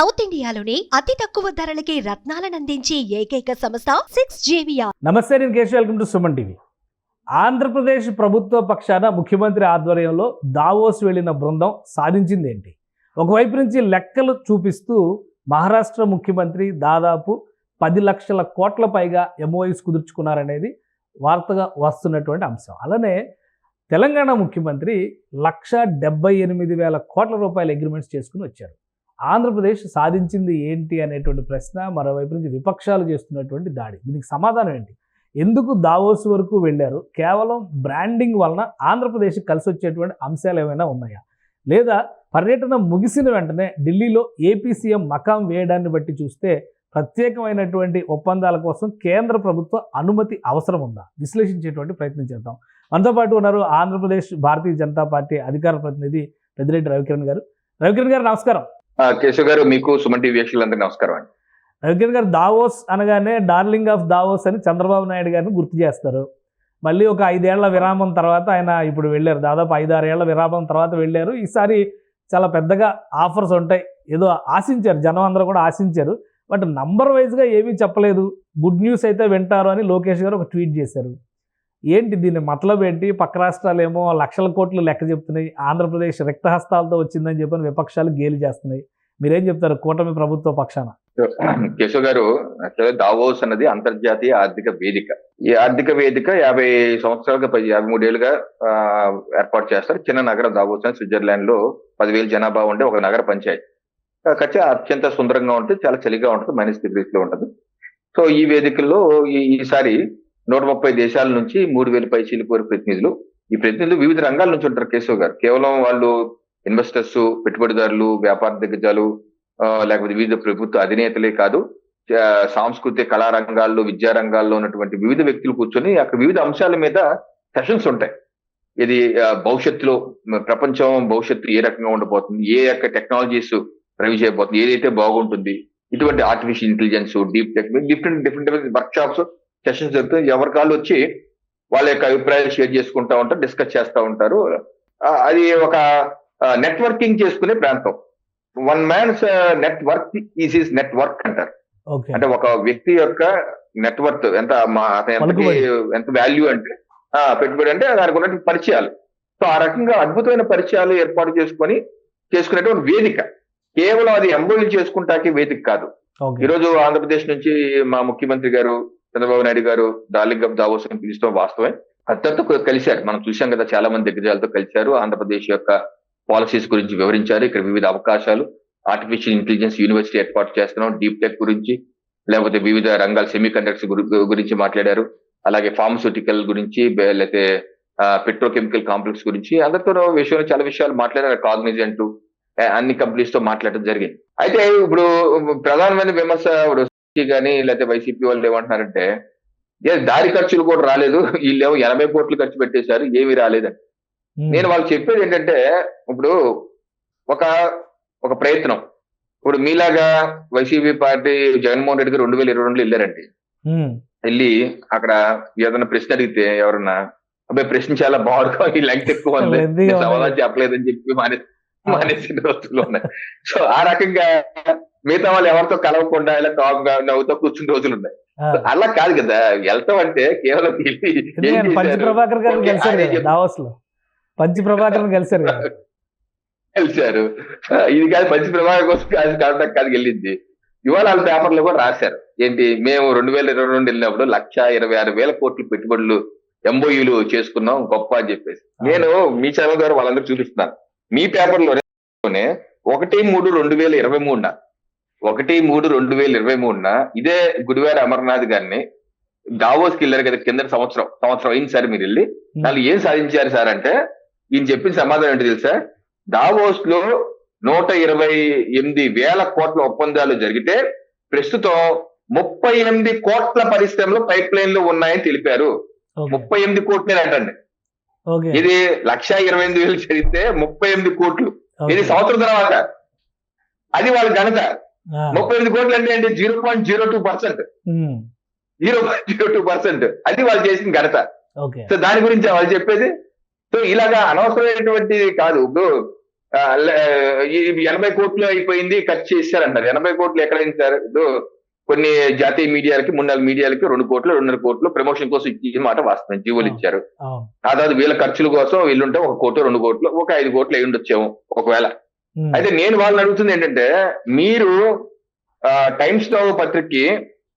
South ఇండియాలోని అతి తక్కువ ధరలకి రత్నాలనందించే ఏకైక సంస్థ 6JVR. నమస్తే, నేను Keshav. Welcome to Suman TV. Andhra Pradesh ప్రభుత్వ పక్షాన ముఖ్యమంత్రి ఆధ్వర్యంలో దావోస్ వెళ్లిన బృందం సాధించింది ఏంటి? ఒకవైపు నుంచి లెక్కలు చూపిస్తూ మహారాష్ట్ర ముఖ్యమంత్రి దాదాపు 10 లక్షల కోట్ల పైగా MOUs కుదుర్చుకున్నారనేది వార్తగా వస్తున్నటువంటి అంశం. అలానే తెలంగాణ ముఖ్యమంత్రి 1,78,000 కోట్ల రూపాయల అగ్రిమెంట్స్ చేసుకుని వచ్చారు. ఆంధ్రప్రదేశ్ సాధించింది ఏంటి అనేటువంటి ప్రశ్న, మరోవైపు నుంచి విపక్షాలు చేస్తున్నటువంటి దాడి. దీనికి సమాధానం ఏంటి? ఎందుకు దావోస్ వరకు వెళ్ళారు? కేవలం బ్రాండింగ్ వలన ఆంధ్రప్రదేశ్కి కలిసి వచ్చేటువంటి అంశాలు ఏమైనా ఉన్నాయా? లేదా పర్యటన ముగిసిన వెంటనే ఢిల్లీలో ఏపీ సీఎం మకాం వేయడాన్ని బట్టి చూస్తే ప్రత్యేకమైనటువంటి ఒప్పందాల కోసం కేంద్ర ప్రభుత్వ అనుమతి అవసరం ఉందా? విశ్లేషించేటువంటి ప్రయత్నం చేద్దాం. మనతో పాటు ఉన్నారు ఆంధ్రప్రదేశ్ భారతీయ జనతా పార్టీ అధికార ప్రతినిధి పెద్దిరెడ్డి రవికిరణ్ గారు. రవికిరణ్ గారు నమస్కారం. కేశవ్ గారు, మీకు సుమన్ టీవీ వీక్షకులందరికీ నమస్కారం అండి. రవికిరణ్ గారు, దావోస్ అనగానే డార్లింగ్ ఆఫ్ దావోస్ అని చంద్రబాబు నాయుడు గారిని గుర్తు చేస్తారు. మళ్ళీ ఒక 5 ఏళ్ల విరామం తర్వాత ఆయన ఇప్పుడు వెళ్ళారు. దాదాపు 5-6 ఏళ్ల విరామం తర్వాత వెళ్ళారు. ఈసారి చాలా పెద్దగా ఆఫర్స్ ఉంటాయి ఏదో ఆశించారు, జనం అందరూ కూడా ఆశించారు. బట్ నంబర్ వైజ్గా ఏమీ చెప్పలేదు. గుడ్ న్యూస్ అయితే వింటారు అని లోకేష్ గారు ఒక ట్వీట్ చేశారు. ఏంటి దీని మతలబ్ ఏంటి? పక్క రాష్ట్రాలు ఏమో లక్షల కోట్లు లెక్క చెప్తున్నాయి, ఆంధ్రప్రదేశ్ రిక్తహస్తాలతో వచ్చిందని చెప్పని విపక్షాలు గేలి చేస్తున్నాయి. మీరేం చెప్తారు కూటమి ప్రభుత్వ పక్షాన? కేశవ్ గారు, దావోస్ అన్నది అంతర్జాతీయ ఆర్థిక వేదిక. ఈ ఆర్థిక వేదిక 50 సంవత్సరాలుగా 53 ఏళ్ళుగా ఏర్పాటు చేస్తారు. చిన్న నగరం దావోస్ అని స్విట్జర్లాండ్ లో 10,000 జనాభా ఉండే ఒక నగర పంచాయతీ. ఖచ్చితంగా అత్యంత సుందరంగా ఉంటుంది, చాలా చలిగా ఉంటుంది, -డిగ్రీస్ లో ఉంటుంది. సో ఈ వేదికల్లో ఈసారి 130 దేశాల నుంచి 3,000 పైచీలకు ప్రతినిధులు. ఈ ప్రతినిధులు వివిధ రంగాల నుంచి ఉంటారు కేశవ్ గారు. కేవలం వాళ్ళు ఇన్వెస్టర్స్, పెట్టుబడిదారులు, వ్యాపార దిగ్గజాలు, లేకపోతే వివిధ ప్రభుత్వ అధినేతలే కాదు, సాంస్కృతిక కళా రంగాల్లో, విద్యా రంగాల్లో ఉన్నటువంటి వివిధ వ్యక్తులు కూర్చొని అక్కడ వివిధ అంశాల మీద సెషన్స్ ఉంటాయి. ఇది భవిష్యత్తులో ప్రపంచం భవిష్యత్తు ఏ రకంగా ఉండబోతుంది, ఏ యొక్క టెక్నాలజీస్ రివ్యూ చేయబోతుంది, ఏదైతే బాగుంటుంది, ఇటువంటి artificial intelligence, deep tech, different work shops, sessions జరుగుతుంది. ఎవరి కాళ్ళు వచ్చి వాళ్ళ యొక్క అభిప్రాయాలు షేర్ చేసుకుంటా ఉంటారు, డిస్కస్ చేస్తూ ఉంటారు. అది ఒక నెట్వర్కింగ్ చేసుకునే ప్రాంతం. One man's network is his network అంటారు. అంటే ఒక వ్యక్తి యొక్క నెట్వర్క్ ఎంత వాల్యూ అంటే పెట్టుబడి అంటే దానికి ఉన్నటువంటి పరిచయాలు. సో ఆ రకంగా అద్భుతమైన పరిచయాలు ఏర్పాటు చేసుకునేటువంటి వేదిక. కేవలం అది MOU చేసుకుంటాకి వేదిక కాదు. ఈరోజు ఆంధ్రప్రదేశ్ నుంచి మా ముఖ్యమంత్రి గారు చంద్రబాబు నాయుడు గారు డార్లింగ్ ఆఫ్ దావోస్ అని పిలుస్తాం వాస్తవమే. అత్యంత కలిశారు, మనం చూసాం కదా, చాలా మంది దిగ్గజాలతో కలిశారు. ఆంధ్రప్రదేశ్ యొక్క పాలసీస్ గురించి వివరించారు. ఇక్కడ వివిధ అవకాశాలు, ఆర్టిఫిషియల్ ఇంటెలిజెన్స్ యూనివర్సిటీ ఏర్పాటు చేస్తున్నాం, డీప్ టెక్ గురించి, లేకపోతే వివిధ రంగాల సెమీ కండక్టర్స్ గురించి మాట్లాడారు. అలాగే ఫార్మస్యూటికల్ గురించి, లేకపోతే పెట్రోకెమికల్ కాంప్లెక్స్ గురించి అందరితో విషయంలో చాలా విషయాలు మాట్లాడారు. కాగ్నిజెంట్ అన్ని కంపెనీస్ తో మాట్లాడటం జరిగింది. అయితే ఇప్పుడు ప్రధానమైన విమర్శ కానీ లేకపోతే వైసీపీ వాళ్ళు ఏమంటున్నారంటే, దారి ఖర్చులు కూడా రాలేదు, వీళ్ళేమో 80 కోట్లు ఖర్చు పెట్టేశారు, ఏమీ రాలేదని. నేను వాళ్ళు చెప్పేది ఏంటంటే, ఇప్పుడు ఒక ప్రయత్నం, ఇప్పుడు మీలాగా వైసీపీ పార్టీ జగన్మోహన్ రెడ్డి గారు 2022లో వెళ్ళారండి. వెళ్ళి అక్కడ ఏదైనా ప్రశ్న అడిగితే ఎవరన్నా, అబ్బాయి ప్రశ్న చాలా బాగుంది, ఈ లెంగ్త్ ఎక్కువ ఉంది, సమాధానం చెప్పలేదని చెప్పి మానేసిన రోజులు ఉన్నాయి. సో ఆ రకంగా మిగతా వాళ్ళు ఎవరితో కలవకుండా ఇలా కామ్గా నవ్వుతో కూర్చున్న రోజులు ఉన్నాయి. అలా కాదు కదా వెళ్తాం అంటే, కేవలం పంచప్రభాకర్ గారిని కలిశారు. ఇది కాదు, పంచప్రభాకర్ కోసం కాదు వెళ్ళింది. ఇవాళ వాళ్ళ పేపర్లు కూడా రాశారు. ఏంటి, మేము 2022 వెళ్ళినప్పుడు 1,26,000 కోట్లు పెట్టుబడులు MOUలు చేసుకున్నాం, గొప్ప అని చెప్పేసి. నేను మీ ఛానల్ ద్వారా వాళ్ళందరూ చూపిస్తున్నాను. మీ పేపర్లోనే 1/3/2023 ఇదే గుడివాడ అమర్నాథ్ గారిని దావోస్ కి వెళ్ళారు కదా, కింద సంవత్సరం అయింది సార్ మీరు వెళ్ళి. వాళ్ళు ఏం సాధించారు సార్ అంటే, ఈయన చెప్పిన సమాధానం ఏంటి తెలుసా? దావోస్ లో 128,000 కోట్ల ఒప్పందాలు జరిగితే ప్రస్తుతం 38 కోట్ల పరిశ్రమలు పైప్ లైన్ లో ఉన్నాయని తెలిపారు. 38 కోట్లే అంటండి. ఇది 1,28,000 జరిగితే 38 కోట్లు, ఇది సంవత్సరం తర్వాత. అది వాళ్ళ ఘనత. 38 కోట్లు అంటే 0.02%, 0.02%. అది వాళ్ళు చేసిన ఘనత. సో దాని గురించి వాళ్ళు చెప్పేది. సో ఇలాగా అనవసరమైనటువంటి కాదు. ఇప్పుడు ఈ 80 కోట్లు అయిపోయింది, ఖర్చు చేశారంటారు. 80 కోట్లు ఎక్కడైంది సార్? కొన్ని జాతీయ మీడియాలకి, 3-4 మీడియాలకి 2 కోట్లు 2.5 కోట్లు ప్రమోషన్ కోసం ఇచ్చి మాట వాస్తవం, జీవోలు ఇచ్చారు. ఆ తర్వాత వీళ్ళ ఖర్చుల కోసం వీళ్ళుంటే 1 కోట్లు 2 కోట్లు, ఒక 5 కోట్లు అయి ఉండొచ్చేమో ఒకవేళ. అయితే నేను వాళ్ళని అడుగుతుంది ఏంటంటే, మీరు టైమ్స్ నౌ పత్రికకి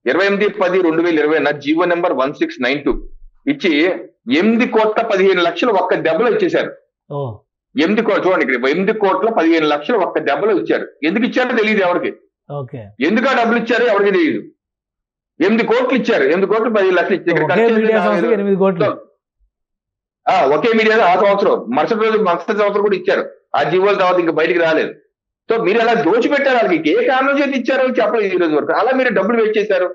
28/10/2020 జీవో నెంబర్ 1692 ఇచ్చి 8,15,00,000 ఒక్క దెబ్బలో ఇచ్చేశారు. 8 కోట్లు చూడండి, ఇక్కడ 8,15,00,000 ఒక్క దెబ్బలో ఇచ్చారు. ఎందుకు ఇచ్చారో తెలియదు ఎవరికి. ఎందుకు ఆ డబ్బులు ఇచ్చారో ఎవరికి తెలియదు. 8 కోట్లు ఇచ్చారు. 8 కోట్లు 15,00,000 ఇచ్చారు. ఒకే మీడియా ఆ సంవత్సరం, మరుసటి సంవత్సరం కూడా ఇచ్చారు. ఆ జీవోల తర్వాత ఇంకా బయటికి రాలేదు. సో మీరు అలా దోచిపెట్టారు. వాళ్ళకి ఏ కారణం చేతి ఇచ్చారో చెప్పలేదు ఈ రోజు వరకు. అలా మీరు డబ్బులు వేస్ట్ చేశారు.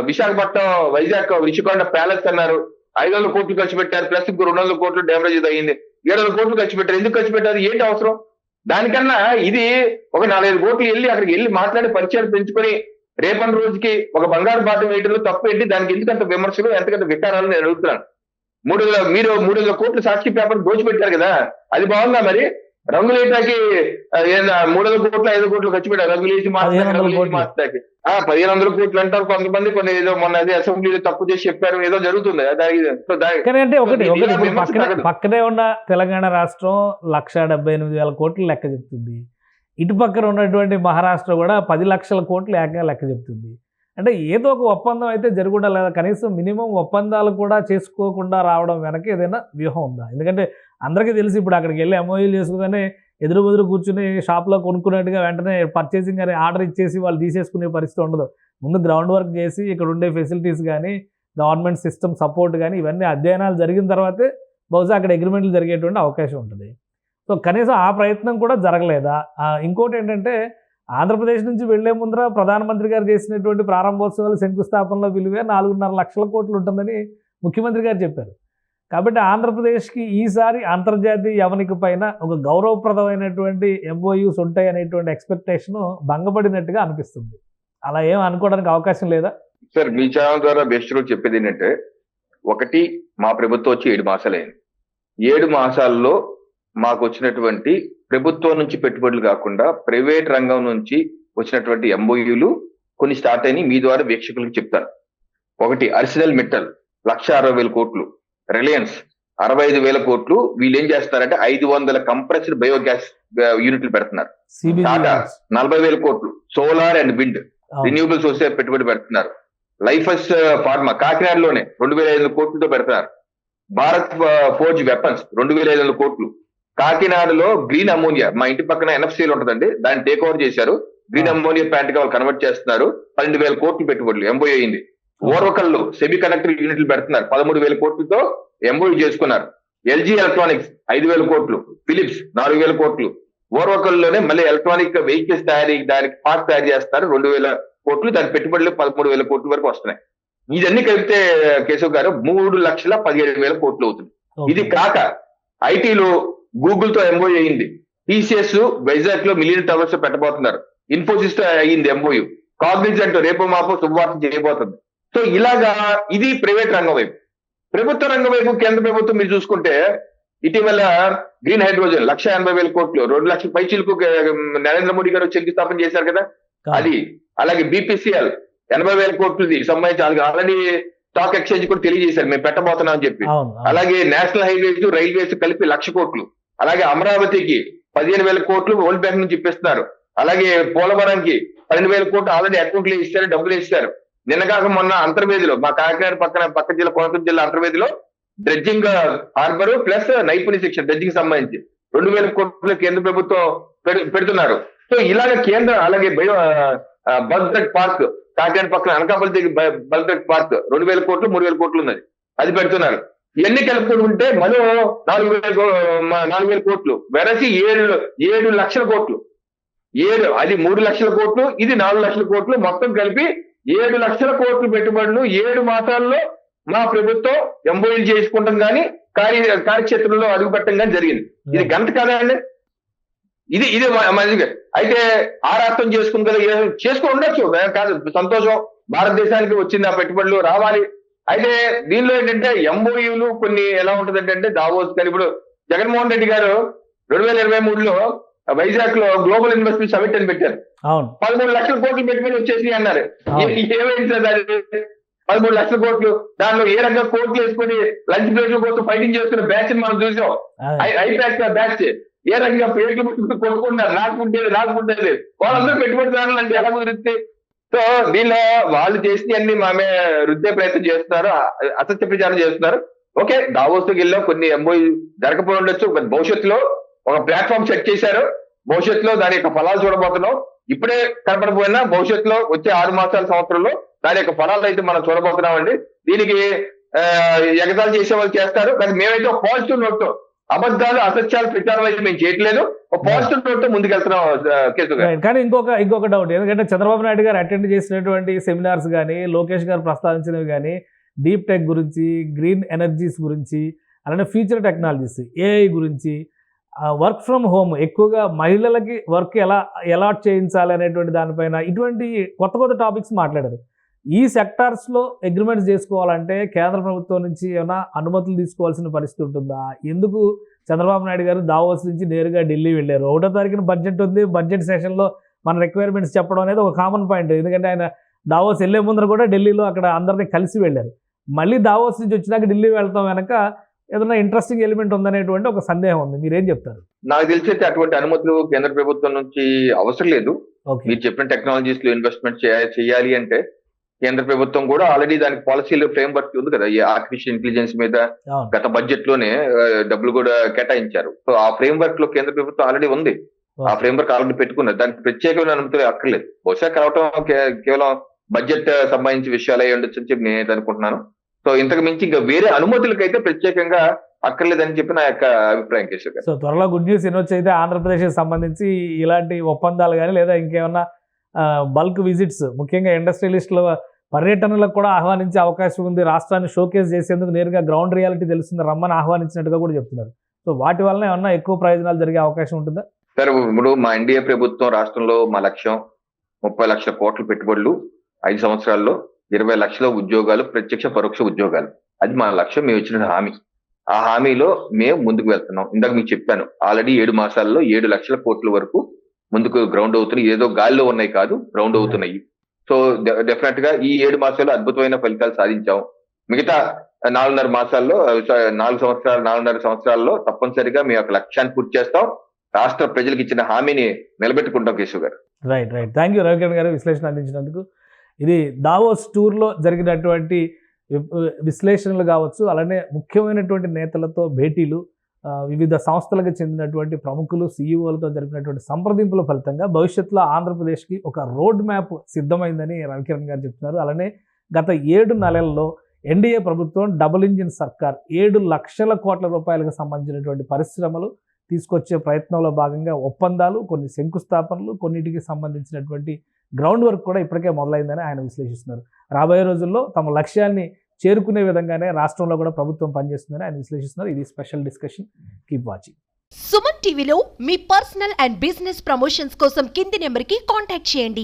విశాఖపట్నం, వైజాగ్ రిషికొండ ప్యాలెస్ అన్నారు, 500 కోట్లు ఖర్చు పెట్టారు. ప్లస్ 200 కోట్లు డ్యామేజ్ అయ్యింది. 700 కోట్లు ఖర్చు పెట్టారు. ఎందుకు ఖర్చు పెట్టారు? ఏంటి అవసరం? దానికన్నా ఇది ఒక 4-5 కోట్లు వెళ్ళి అక్కడికి వెళ్ళి మాట్లాడి పరిచయాలు పెంచుకొని రేపటి రోజుకి ఒక బంగారు బాట వేయడంలో తప్పు ఏంటి? దానికి ఎందుకంత విమర్శలు, ఎంతకంత వికారాలు నేను అడుగుతున్నాను. 300 కోట్లు సాక్షి పేపర్ దోచిపెట్టారు కదా, అది బాగుందా? మరి రంగులేటాకి 300 కోట్లు 5 కోట్లు ఖర్చు పెట్టారు. రంగులేసి మార్చాకి 1,500 కోట్లు అంటారు కొంతమంది. కొన్ని ఏదో మొన్న అదే అసెంబ్లీలో తప్పు చేసి చెప్పారు, ఏదో జరుగుతుంది. అంటే ఒకటి పక్కనే ఉన్న తెలంగాణ రాష్ట్రం 1,78,000 కోట్లు లెక్క చెప్తుంది. ఇటు పక్కన ఉన్నటువంటి మహారాష్ట్ర కూడా 10 లక్షల కోట్లు ఏకంగా లెక్క చెప్తుంది. అంటే ఏదో ఒక ఒప్పందం అయితే జరుగుండా లేదా? కనీసం మినిమం ఒప్పందాలు కూడా చేసుకోకుండా రావడం వెనక ఏదైనా వ్యూహం ఉందా? ఎందుకంటే అందరికీ తెలిసి ఇప్పుడు అక్కడికి వెళ్ళి ఎంఓయూలు చేసుకోగానే ఎదురు కూర్చుని షాప్లో కొనుక్కున్నట్టుగా వెంటనే పర్చేసింగ్ అనే ఆర్డర్ ఇచ్చేసి వాళ్ళు తీసేసుకునే పరిస్థితి ఉండదు. ముందు గ్రౌండ్ వర్క్ చేసి ఇక్కడ ఉండే ఫెసిలిటీస్ కానీ, గవర్నమెంట్ సిస్టమ్ సపోర్ట్ కానీ ఇవన్నీ అధ్యయనాలు జరిగిన తర్వాతే బహుశా అక్కడ అగ్రిమెంట్లు జరిగేటువంటి అవకాశం ఉంటుంది. సో కనీసం ఆ ప్రయత్నం కూడా జరగలేదా? ఇంకోటి ఏంటంటే, ఆంధ్రప్రదేశ్ నుంచి వెళ్లే ముందర ప్రధానమంత్రి గారు చేసినటువంటి ప్రారంభోత్సవాలు శంకుస్థాపనలో విలువే 4.5 లక్షల కోట్లు ఉంటుందని ముఖ్యమంత్రి గారు చెప్పారు. కాబట్టి ఆంధ్రప్రదేశ్కి ఈసారి అంతర్జాతీయ యవనిక పైన ఒక గౌరవప్రదమైనటువంటి ఎంఓయూస్ ఉంటాయి అనేటువంటి ఎక్స్పెక్టేషన్ భంగపడినట్టుగా అనిపిస్తుంది. అలా ఏం అనుకోవడానికి అవకాశం లేదా? సార్, మీ ఛానల్ ద్వారా బెస్ట్ రోజు చెప్పేది ఏంటంటే, ఒకటి, మా ప్రభుత్వం వచ్చి 7 మాసాలైంది. 7 మాసాల్లో మాకు వచ్చినటువంటి ప్రభుత్వం నుంచి పెట్టుబడులు కాకుండా ప్రైవేట్ రంగం నుంచి వచ్చినటువంటి ఎంఓయూలు కొన్ని స్టార్ట్ అయినాయి. మీ ద్వారా వీక్షకులకు చెప్తాను. ఒకటి, అర్సినల్ మెటల్ 1,60,000 కోట్లు, రిలయన్స్ 65,000 కోట్లు. వీళ్ళు ఏం చేస్తారంటే 500 కంప్రెస్డ్ బయోగ్యాస్ యూనిట్లు పెడుతున్నారు. టాటా 40,000 కోట్లు, solar and wind renewable sources పెట్టుబడి పెడుతున్నారు. లైఫస్ ఫార్మా కాకినాడలోనే 2,500 కోట్లతో పెడుతున్నారు. భారత్ ఫోర్జ్ వెపన్స్ 2,500 కోట్లు. కాకినాడలో గ్రీన్ అమోనియా, మా ఇంటి పక్కన ఎన్ఎఫ్సీలు ఉంటుందండి, దాన్ని టేక్ ఓవర్ చేశారు. గ్రీన్ అమోనియా ప్లాంట్ గా వాళ్ళు కన్వర్ట్ చేస్తున్నారు. 12,000 కోట్లు పెట్టుబడులు ఎంఓయూ అయింది. ఓర్వకల్లో సెమీ కండక్టర్ యూనిట్లు పెడుతున్నారు. 13,000 కోట్లతో ఎంఓయూ చేసుకున్నారు. ఎల్జీ ఎలక్ట్రానిక్స్ 5,000 కోట్లు, ఫిలిప్స్ 4,000 కోట్లు. ఓర్వకల్లోనే మళ్ళీ ఎలక్ట్రానిక్ వెహికల్స్ దానికి పార్ట్స్ తయారు చేస్తారు. 2,000 కోట్లు. దాని పెట్టుబడులు 13,000 కోట్ల వరకు వస్తున్నాయి. ఇదన్నీ కలిపితే కేశవ్ గారు 3,17,000 కోట్లు అవుతుంది. ఇది కాక ఐటీలో గూగుల్ తో ఎంఓయూ అయింది. టీసీఎస్ వైజాగ్ లో మిలియన్ టవర్స్ పెట్టబోతున్నారు. ఇన్ఫోసిస్ తో అయ్యింది ఎంఓయూ. కాగ్నిజెంట్ రేపు మాపో శుభవార్త చేయబోతుంది. సో ఇలాగా ఇది ప్రైవేట్ రంగం వైపు. ప్రభుత్వ రంగం వైపు కేంద్ర ప్రభుత్వం మీరు చూసుకుంటే, ఇటీవల గ్రీన్ హైడ్రోజన్ 1,80,000 కోట్లు, 2 లక్షల పైచీలకు నరేంద్ర మోడీ గారు శంకుస్థాపన చేశారు కదా, అది. అలాగే బీపీసీఎల్ 80,000 కోట్లది సంబంధించి ఆల్రెడీ స్టాక్ ఎక్స్చేంజ్ కూడా తెలియజేశారు మేము పెట్టబోతున్నాం అని చెప్పి. అలాగే నేషనల్ హైవేస్, రైల్వేస్ కలిపి 1,00,000 కోట్లు. అలాగే అమరావతికి 15,000 కోట్లు వరల్డ్ బ్యాంక్ నుంచి ఇప్పిస్తున్నారు. అలాగే పోలవరంకి 12,000 కోట్లు ఆల్రెడీ అకౌంట్లు ఇస్తారు, డబ్బులు ఇస్తారు. నిన్న కాక మొన్న అంతర్వేదిలో, మా కాకినాడ పక్క జిల్లా కోనసీమ జిల్లా అంతర్వేదిలో డ్రెడ్జింగ్ హార్బర్ ప్లస్ నైపుణ్య శిక్షణ డ్రెడ్జింగ్ సంబంధించి 2,000 కోట్లు కేంద్ర ప్రభుత్వం పెడుతున్నారు. సో ఇలాగ కేంద్ర, అలాగే బల్క్ పార్క్ కాకినాడ పక్కన అనకాపల్లి బల్క్ పార్క్ 2,000 కోట్లు 3,000 కోట్లు ఉన్నది, అది పెడుతున్నారు. ఇవన్నీ కలుపుకుంటే మరో 4,000 కోట్లు. వెరసి 7 లక్షల కోట్లు. అది 3 లక్షల కోట్లు, ఇది 4 లక్షల కోట్లు. మొత్తం కలిపి 7 లక్షల కోట్లు పెట్టుబడులు 7 మాసాల్లో మా ప్రభుత్వం ఎంఓయూలు చేసుకుంటాం కానీ కార్యక్షేత్రంలో అడుగుపెట్టడం కానీ జరిగింది. ఇది గంట కదా అండి. ఇది మంచిగా అయితే ఆరాత్తం చేసుకుని కదా చేసుకుని ఉండొచ్చు కాదు, సంతోషం. భారతదేశానికి వచ్చింది ఆ పెట్టుబడులు రావాలి. అయితే దీనిలో ఏంటంటే ఎంఓయూలు కొన్ని ఎలా ఉంటుందంటే దావోస్ కానీ, ఇప్పుడు జగన్మోహన్ రెడ్డి గారు 2023లో వైజాగ్ లో గ్లోబల్ ఇన్వెస్ట్మెంట్ సమిట్ అని పెట్టారు. అవును 13 లక్షల కోట్లు పెట్టుబడి వచ్చేసి అన్నారు. ఏమైంది సార్ దాని 13 లక్షల కోట్లు? దానిలో ఏ రకంగా కోట్లు వేసుకొని లంచ్ బ్రేక్ కోసం ఫైటింగ్ చేస్తున్న బ్యాచ్ మనం చూసాం. ఐపాక్ బ్యాచ్ ఏ రకంగా పేర్లు పెట్టుకుని కొట్టుకుంటున్నారు. రాసుకుంటేది వాళ్ళందరూ పెట్టుబడిదారులు అంటే ఎలా కుదిరిస్తే? సో దీనిలో వాళ్ళు చేసి అన్ని మామే రుద్దే ప్రయత్నం చేస్తున్నారు, అసత్య ప్రచారం చేస్తున్నారు. ఓకే, దావోస్కి వెళ్ళాం, కొన్ని ఎంఓయూ జరగకపోయి ఉండొచ్చు. భవిష్యత్తులో ఒక ప్లాట్ఫామ్ సెట్ చేశారు. భవిష్యత్తులో దాని యొక్క ఫలాలు చూడబోతున్నాం. ఇప్పుడే కనపడపోయినా భవిష్యత్తులో వచ్చే 6 మాసాల సంవత్సరంలో దాని యొక్క ఫలాలు అయితే మనం చూడబోతున్నామండి. దీనికి ఎగతాళి చేసే వాళ్ళు చేస్తారు, కానీ మేమైతే ఒక పాజిటివ్ నోట్, అబద్ధాలు అసత్యాలు ప్రచారం అయితే మేము చేయట్లేదు, ఒక పాజిటివ్ నోట్ ముందుకెళ్తున్నాం కేసు గారు. కానీ ఇంకొక డౌట్, ఎందుకంటే చంద్రబాబు నాయుడు గారు అటెండ్ చేసినటువంటి సెమినార్స్ కానీ, లోకేష్ గారు ప్రస్తావించినవి కానీ, డీప్ టెక్ గురించి, గ్రీన్ ఎనర్జీస్ గురించి, అలానే ఫ్యూచర్ టెక్నాలజీస్, ఏఐ గురించి, వర్క్ ఫ్రమ్ హోమ్, ఎక్కువగా మహిళలకి వర్క్ ఎలా అలాట్ చేయించాలి అనేటువంటి దానిపైన ఇటువంటి కొత్త టాపిక్స్ మాట్లాడారు. ఈ సెక్టార్స్లో అగ్రిమెంట్స్ చేసుకోవాలంటే కేంద్ర ప్రభుత్వం నుంచి ఏమైనా అనుమతులు తీసుకోవాల్సిన పరిస్థితి ఉంటుందా? ఎందుకు చంద్రబాబు నాయుడు గారు దావోస్ నుంచి నేరుగా ఢిల్లీ వెళ్ళారు? 1వ తారీఖున బడ్జెట్ ఉంది, బడ్జెట్ సెషన్లో మన రిక్వైర్మెంట్స్ చెప్పడం అనేది ఒక కామన్ పాయింట్. ఎందుకంటే ఆయన దావోస్ వెళ్లే ముందర కూడా ఢిల్లీలో అక్కడ అందరినీ కలిసి వెళ్ళారు. మళ్ళీ దావోస్ నుంచి వచ్చినాక ఢిల్లీ వెళ్తాం వెనక ఏదైనా ఇంట్రెస్టింగ్ ఎలిమెంట్ ఉందనేటువంటి ఒక సందేహం ఉంది. మీరేం చెప్తారు? నాకు తెలిసి అటువంటి అనుమతులు కేంద్ర ప్రభుత్వం నుంచి అవసరం లేదు. మీరు చెప్పిన టెక్నాలజీస్ లో ఇన్వెస్ట్మెంట్ చేయాలి అంటే కేంద్ర ప్రభుత్వం కూడా ఆల్రెడీ దానికి పాలసీలు ఫ్రేమ్ వర్క్ ఉంది కదా. ఈ ఆర్టిఫిషియల్ ఇంటెలిజెన్స్ మీద గత బడ్జెట్ లోనే డబ్బులు కూడా కేటాయించారు. సో ఆ ఫ్రేమ్ వర్క్ లో కేంద్ర ప్రభుత్వం ఆల్రెడీ ఉంది. ఆ ఫ్రేమ్ వర్క్ ఆల్రెడీ పెట్టుకున్నారు. దానికి ప్రత్యేకమైన అనుమతులు అక్కర్లేదు. బహుశా కలవటం కేవలం బడ్జెట్ సంబంధించిన విషయాలు అయ్యి ఉండొచ్చు అని చెప్పి నేను అనుకుంటున్నాను. సో ఇంతకు మించి ఇంకా వేరే అనుమతులకైతే ప్రత్యేకంగా అక్కర్లేదని చెప్పి నా యొక్క అభిప్రాయం కేశవ్ గారు. సో త్వరలో గుడ్ న్యూస్ వినొచ్చు అయితే ఆంధ్రప్రదేశ్కి సంబంధించి ఇలాంటి ఒప్పందాలు కానీ లేదా ఇంకేమన్నా బల్క్ విజిట్స్, ముఖ్యంగా ఇండస్ట్రియలిస్టుల పర్యటనలకు కూడా ఆహ్వానించే అవకాశం ఉంది. రాష్ట్రాన్ని షోకేస్ చేసేందుకు నేరుగా గ్రౌండ్ రియాలిటీ తెలుస్తుంది రమ్మని ఆహ్వానించినట్టుగా కూడా చెప్తున్నారు. సో వాటి వలన ఏమన్నా ఎక్కువ ప్రయోజనాలు జరిగే అవకాశం ఉంటుందా? సార్, ఇప్పుడు మా ఎన్డీఏ ప్రభుత్వం రాష్ట్రంలో మా లక్ష్యం 30 లక్షల కోట్ల పెట్టుబడులు, 5 సంవత్సరాల్లో 20 లక్షల ఉద్యోగాలు, ప్రత్యక్ష పరోక్ష ఉద్యోగాలు. అది మా లక్ష్యం. మేము ఇచ్చిన హామీ. ఆ హామీలో మేము ముందుకు వెళ్తున్నాం. ఇందాక మీకు చెప్పాను, ఆల్రెడీ 7 మాసాల్లో 7 లక్షల కోట్ల వరకు ముందుకు గ్రౌండ్ అవుతున్నాయి. ఏదో గాల్లో ఉన్నాయి కాదు, గ్రౌండ్ అవుతున్నాయి. సో డెఫినెట్ గా ఈ 7 మాసాల్లో అద్భుతమైన ఫలితాలు సాధించాం. మిగతా 4.5 సంవత్సరాల్లో తప్పనిసరిగా మీ యొక్క లక్ష్యాన్ని పూర్తి చేస్తాం. రాష్ట్ర ప్రజలకు ఇచ్చిన హామీని నిలబెట్టుకుంటాం కేశవ్ గారు. రైట్. థ్యాంక్ యూ రవికిరణ్ గారు విశ్లేషణ అందించినందుకు. ఇది దావోస్ టూర్లో జరిగినటువంటి విశ్లేషణలు కావచ్చు, అలానే ముఖ్యమైనటువంటి నేతలతో భేటీలు, వివిధ సంస్థలకు చెందినటువంటి ప్రముఖులు, సీఈఓలతో జరిపినటువంటి సంప్రదింపుల ఫలితంగా భవిష్యత్తులో ఆంధ్రప్రదేశ్కి ఒక రోడ్ మ్యాప్ సిద్ధమైందని రవికిరణ్ గారు చెప్తున్నారు. అలానే గత 7 నెలల్లో ఎన్డీఏ ప్రభుత్వం డబుల్ ఇంజిన్ సర్కార్ 7 లక్షల కోట్ల రూపాయలకు సంబంధించినటువంటి పరిశ్రమలు తీసుకొచ్చే ప్రయత్నంలో భాగంగా ఒప్పందాలు, కొన్ని శంకుస్థాపనలు, కొన్నిటికి సంబంధించినటువంటి గ్రౌండ్ వర్క్ కూడా ఇప్పటికే మొదలైందని ఆయన విశ్లేషిస్తున్నారు. రాబోయే రోజుల్లో తమ లక్ష్యాన్ని చేరుకునే విధంగానే రాష్ట్రంలో కూడా ప్రభుత్వం పనిచేస్తుందని ఆయన విశ్లేషిస్తున్నారు. ఇది special discussion. Keep watching. Suman టీవీలో మీ పర్సనల్ అండ్ బిజినెస్ ప్రమోషన్స్ కోసం కింది నెంబర్కి కాంటాక్ట్ చేయండి.